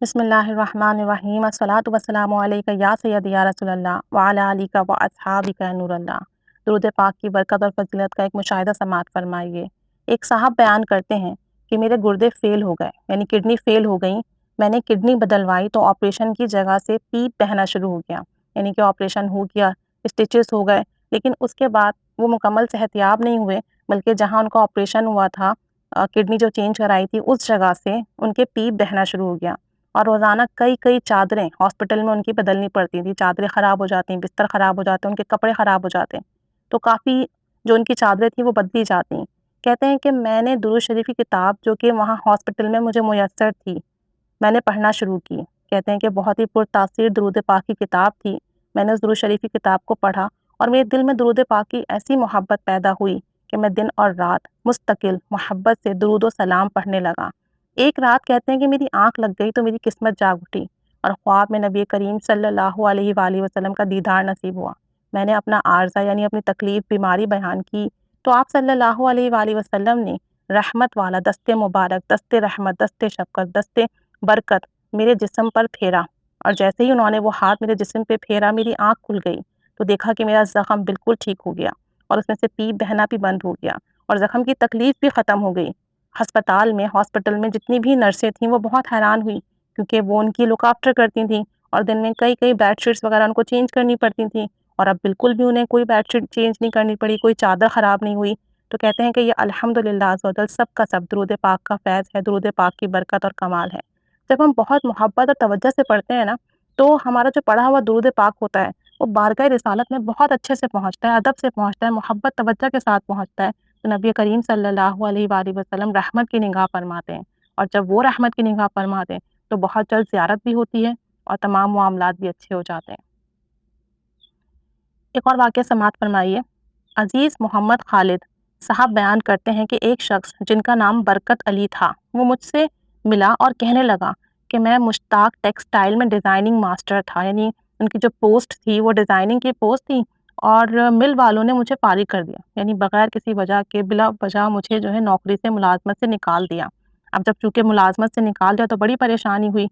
بسم اللہ الرحمن الرحیم الصلاۃ والسلام علیک یا سیدی یا رسول اللہ وعلی آلک و اصحابک نور اللہ۔ درود پاک کی برکت اور فضیلت کا ایک مشاہدہ سماعت فرمائیے۔ ایک صاحب بیان کرتے ہیں کہ میرے گردے فیل ہو گئے، یعنی کڈنی فیل ہو گئیں۔ میں نے کڈنی بدلوائی تو آپریشن کی جگہ سے پیپ بہنا شروع ہو گیا، یعنی کہ آپریشن ہو گیا، اسٹیچز ہو گئے، لیکن اس کے بعد وہ مکمل صحت یاب نہیں ہوئے، بلکہ جہاں ان کا آپریشن ہوا تھا، کڈنی جو چینج کرائی تھی، اس جگہ سے ان کے پیپ بہنا شروع ہو گیا، اور روزانہ کئی چادریں ہاسپٹل میں ان کی بدلنی پڑتی تھیں۔ چادریں خراب ہو جاتی ہیں، بستر خراب ہو جاتے ہیں، ان کے کپڑے خراب ہو جاتے ہیں، تو کافی جو ان کی چادریں تھیں وہ بدلی جاتی ہیں۔ کہتے ہیں کہ میں نے درود شریف کی کتاب جو کہ وہاں ہاسپٹل میں مجھے میسر تھی، میں نے پڑھنا شروع کی۔ کہتے ہیں کہ بہت ہی پرتاثیر درود پاک کی کتاب تھی۔ میں نے اس درود شریف کی کتاب کو پڑھا اور میرے دل میں درود پاک کی ایسی محبت پیدا ہوئی کہ میں دن اور رات مستقل محبت سے درود و سلام پڑھنے لگا۔ ایک رات کہتے ہیں کہ میری آنکھ لگ گئی تو میری قسمت جاگ اٹھی اور خواب میں نبی کریم صلی اللہ علیہ وآلہ وسلم کا دیدار نصیب ہوا۔ میں نے اپنا عارضہ یعنی اپنی تکلیف بیماری بیان کی تو آپ صلی اللہ علیہ وآلہ وسلم نے رحمت والا دست مبارک، دست رحمت، دست شفقت، دست برکت میرے جسم پر پھیرا، اور جیسے ہی انہوں نے وہ ہاتھ میرے جسم پہ پھیرا میری آنکھ کھل گئی تو دیکھا کہ میرا زخم بالکل ٹھیک ہو گیا اور اس میں سے پیپ بہنا بھی بند ہو گیا اور زخم کی تکلیف بھی ختم ہو گئی۔ ہاسپٹل میں جتنی بھی نرسیں تھیں وہ بہت حیران ہوئی، کیونکہ وہ ان کی لک آفٹر کرتی تھیں اور دن میں کئی بیڈ شیٹس وغیرہ ان کو چینج کرنی پڑتی تھیں، اور اب بالکل بھی انہیں کوئی بیڈ شیٹ چینج نہیں کرنی پڑی، کوئی چادر خراب نہیں ہوئی۔ تو کہتے ہیں کہ یہ الحمدللہ عز و جل سب کا سب درود پاک کا فیض ہے، درود پاک کی برکت اور کمال ہے۔ جب ہم بہت محبت اور توجہ سے پڑھتے ہیں نا، تو ہمارا جو پڑھا ہوا درود پاک ہوتا ہے وہ بارگاہ رسالت میں بہت اچھے سے پہنچتا ہے، ادب سے پہنچتا ہے، محبت توجہ کے ساتھ پہنچتا ہے، تو نبی کریم صلی اللہ علیہ وآلہ وسلم رحمت کی نگاہ فرماتے ہیں، اور جب وہ رحمت کی نگاہ فرماتے ہیں تو بہت جلد زیارت بھی ہوتی ہے اور تمام معاملات بھی اچھے ہو جاتے ہیں۔ ایک اور واقعہ سماعت فرمائیے۔ عزیز محمد خالد صاحب بیان کرتے ہیں کہ ایک شخص جن کا نام برکت علی تھا، وہ مجھ سے ملا اور کہنے لگا کہ میں مشتاق ٹیکسٹائل میں ڈیزائننگ ماسٹر تھا، یعنی ان کی جو پوسٹ تھی وہ ڈیزائننگ کی پوسٹ تھی، اور مل والوں نے مجھے فارغ کر دیا، یعنی بغیر کسی وجہ کے بلا وجہ مجھے جو ہے نوکری سے ملازمت سے نکال دیا۔ اب جب چونکہ ملازمت سے نکال دیا تو بڑی پریشانی ہوئی،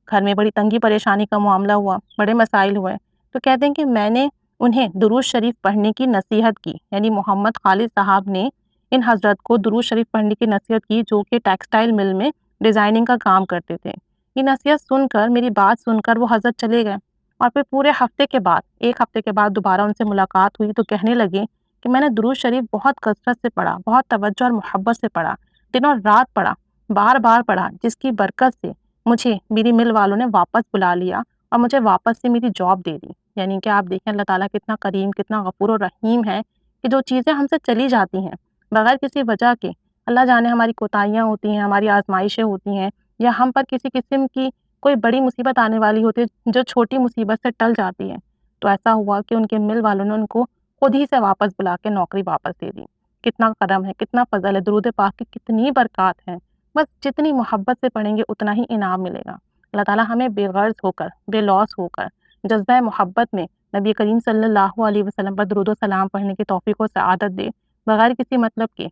گھر میں بڑی تنگی پریشانی کا معاملہ ہوا، بڑے مسائل ہوئے۔ تو کہتے ہیں کہ میں نے انہیں درود شریف پڑھنے کی نصیحت کی، یعنی محمد خالد صاحب نے ان حضرت کو درود شریف پڑھنے کی نصیحت کی جو کہ ٹیکسٹائل مل میں ڈیزائننگ کا کام کرتے تھے۔ یہ نصیحت سن کر، میری بات سن کر وہ حضرت چلے گئے، اور پھر پورے ہفتے کے بعد، ایک ہفتے کے بعد دوبارہ ان سے ملاقات ہوئی تو کہنے لگے کہ میں نے درود شریف بہت کثرت سے پڑھا، بہت توجہ اور محبت سے پڑھا، دن اور رات پڑھا، بار بار پڑھا، جس کی برکت سے مجھے میری مل والوں نے واپس بلا لیا اور مجھے واپس سے میری جاب دے دی۔ یعنی کہ آپ دیکھیں اللہ تعالیٰ کتنا کریم، کتنا غفور و رحیم ہے کہ جو چیزیں ہم سے چلی جاتی ہیں بغیر کسی وجہ کے، اللہ جانے ہماری کوتاہیاں ہوتی ہیں، ہماری آزمائشیں ہوتی ہیں، یا ہم پر کسی قسم کی کوئی بڑی مصیبت آنے والی ہوتی ہے جو چھوٹی مصیبت سے ٹل جاتی ہے، تو ایسا ہوا کہ ان کے مل والوں نے ان کو خود ہی سے واپس بلا کے نوکری واپس دے دی۔ کتنا کرم ہے، کتنا فضل ہے، درود پاک کی کتنی برکات ہیں، بس جتنی محبت سے پڑھیں گے اتنا ہی انعام ملے گا۔ اللہ تعالیٰ ہمیں بے غرض ہو کر، بے لوث ہو کر، جذبہ محبت میں نبی کریم صلی اللہ علیہ وسلم پر درود و سلام پڑھنے کی توفیق و سعادت دے، بغیر کسی مطلب کے،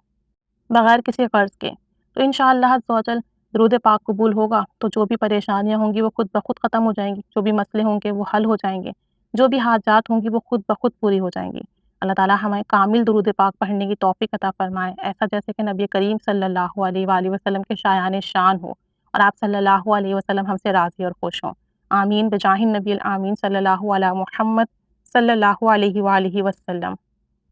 بغیر کسی غرض کے۔ تو انشاءاللہ عز و جل درود پاک قبول ہوگا تو جو بھی پریشانیاں ہوں گی وہ خود بخود ختم ہو جائیں گی، جو بھی مسئلے ہوں گے وہ حل ہو جائیں گے، جو بھی حاجات ہوں گی وہ خود بخود پوری ہو جائیں گی۔ اللہ تعالیٰ ہمیں کامل درود پاک پڑھنے کی توفیق عطا فرمائے، ایسا جیسے کہ نبی کریم صلی اللہ علیہ وآلہ وسلم کے شایان شان ہو، اور آپ صلی اللہ علیہ وسلم ہم سے راضی اور خوش ہوں۔ آمین بجاہ النبی الآمین صلی اللہ علیہ محمد صلی اللہ علیہ وآلہ وسلم۔